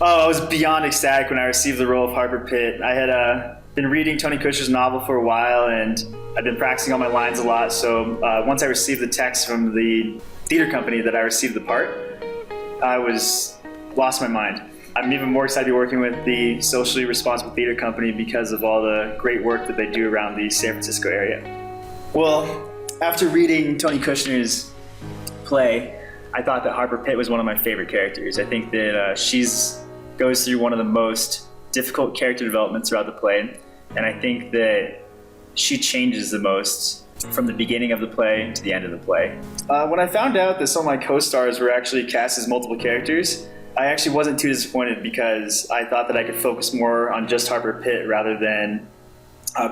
Oh, I was beyond ecstatic when I received the role of Harper Pitt. I had been reading Tony Kushner's novel for a while, and I'd been practicing all my lines a lot. So once I received the text from the theater company that I received the part, I lost my mind. I'm even more excited to be working with the socially responsible theater company because of all the great work that they do around the San Francisco area. Well, after reading Tony Kushner's play, I thought that Harper Pitt was one of my favorite characters. I think that she goes through one of the most difficult character developments throughout the play, and I think that she changes the most from the beginning of the play to the end of the play. When I found out that some of my co-stars were actually cast as multiple characters, I actually wasn't too disappointed because I thought that I could focus more on just Harper Pitt rather than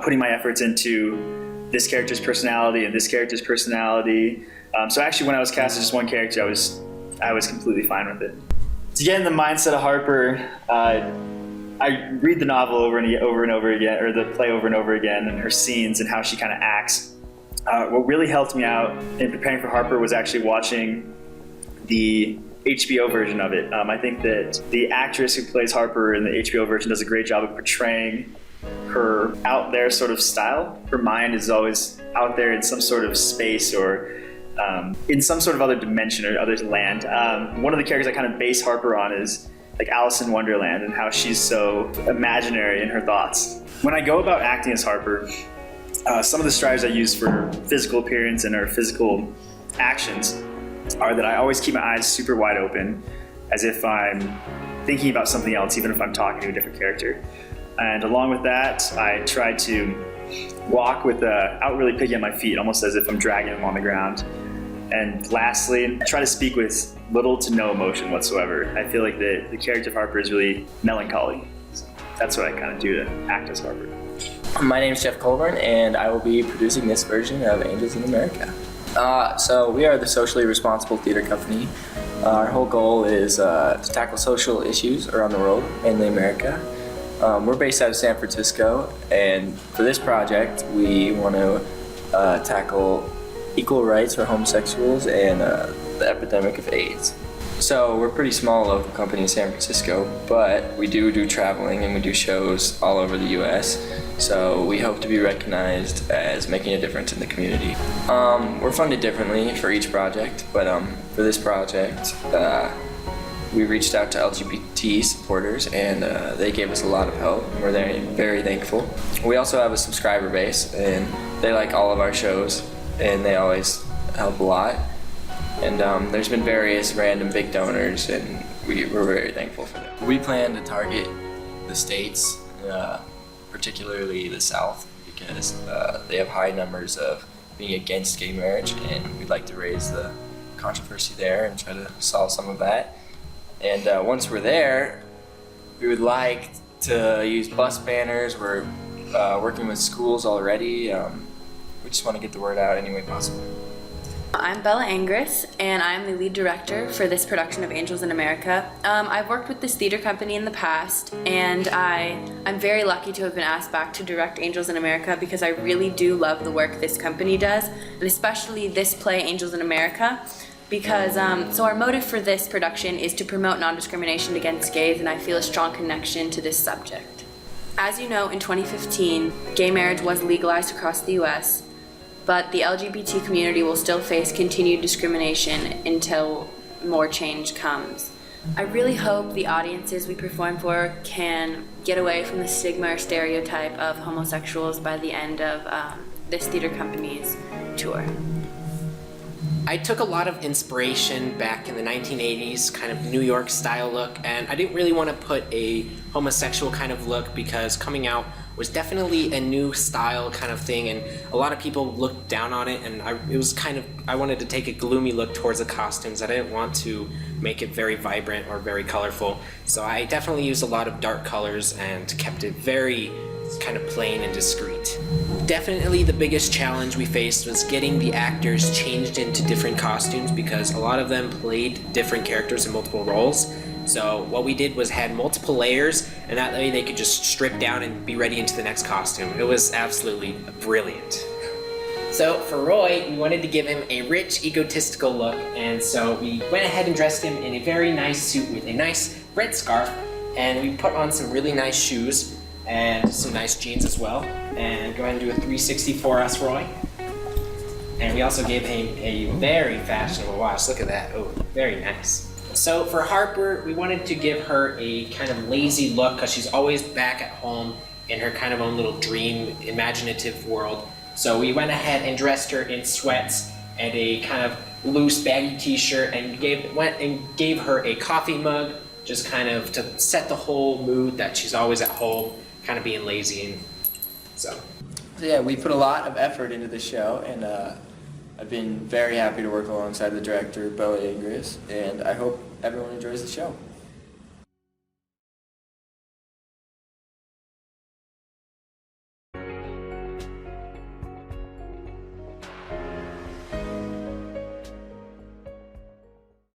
putting my efforts into this character's personality and this character's personality. So actually when I was cast as just one character, I was completely fine with it. To get in the mindset of Harper, I read the novel over and over again, or the play over and over again, and her scenes and how she kind of acts. What really helped me out in preparing for Harper was actually watching the HBO version of it. I think that the actress who plays Harper in the HBO version does a great job of portraying her out there sort of style. Her mind is always out there in some sort of space or in some sort of other dimension or other land. One of the characters I kind of base Harper on is like Alice in Wonderland and how she's so imaginary in her thoughts. When I go about acting as Harper, some of the strategies I use for physical appearance and our physical actions are that I always keep my eyes super wide open as if I'm thinking about something else, even if I'm talking to a different character. And along with that, I try to walk without really picking up my feet, almost as if I'm dragging them on the ground. And lastly, I try to speak with little to no emotion whatsoever. I feel like the character of Harper is really melancholy. So that's what I kind of do to act as Harper. My name is Jeff Colburn, and I will be producing this version of Angels in America. So we are the socially responsible theater company. Our whole goal is to tackle social issues around the world, mainly America. We're based out of San Francisco, and for this project, we want to tackle equal rights for homosexuals and the epidemic of AIDS. So we're a pretty small local company in San Francisco, but we do traveling and we do shows all over the US. So we hope to be recognized as making a difference in the community. We're funded differently for each project, but for this project, we reached out to LGBT supporters and they gave us a lot of help. We're very thankful. We also have a subscriber base and they like all of our shows and they always help a lot. And there's been various random big donors and we're very thankful for them. We plan to target the states, particularly the South, because they have high numbers of being against gay marriage, and we'd like to raise the controversy there and try to solve some of that. And once we're there, we would like to use bus banners. We're working with schools already. We just want to get the word out any way possible. I'm Bella Angris, and I'm the lead director for this production of Angels in America. I've worked with this theater company in the past, and I'm very lucky to have been asked back to direct Angels in America because I really do love the work this company does, and especially this play, Angels in America, because so our motive for this production is to promote non-discrimination against gays, and I feel a strong connection to this subject. As you know, in 2015, gay marriage was legalized across the US, but the LGBT community will still face continued discrimination until more change comes. I really hope the audiences we perform for can get away from the stigma or stereotype of homosexuals by the end of this theater company's tour. I took a lot of inspiration back in the 1980s, kind of New York style look, and I didn't really want to put a homosexual kind of look because coming out was definitely a new style kind of thing, and a lot of people looked down on it, and I wanted to take a gloomy look towards the costumes. I didn't want to make it very vibrant or very colorful, so I definitely used a lot of dark colors and kept it very kind of plain and discreet. Definitely the biggest challenge we faced was getting the actors changed into different costumes because a lot of them played different characters in multiple roles. So what we did was had multiple layers, and that way they could just strip down and be ready into the next costume. It was absolutely brilliant. So for Roy, we wanted to give him a rich, egotistical look, and so we went ahead and dressed him in a very nice suit with a nice red scarf and we put on some really nice shoes and some nice jeans as well. And go ahead and do a 364 us, Roy. And we also gave him a very fashionable watch. Look at that. Oh, very nice. So for Harper, we wanted to give her a kind of lazy look because she's always back at home in her kind of own little dream, imaginative world. So we went ahead and dressed her in sweats and a kind of loose baggy t-shirt and went and gave her a coffee mug, just kind of to set the whole mood that she's always at home, kind of being lazy. And so yeah, we put a lot of effort into the show, and I've been very happy to work alongside the director, Bella Ingris, and I hope everyone enjoys the show.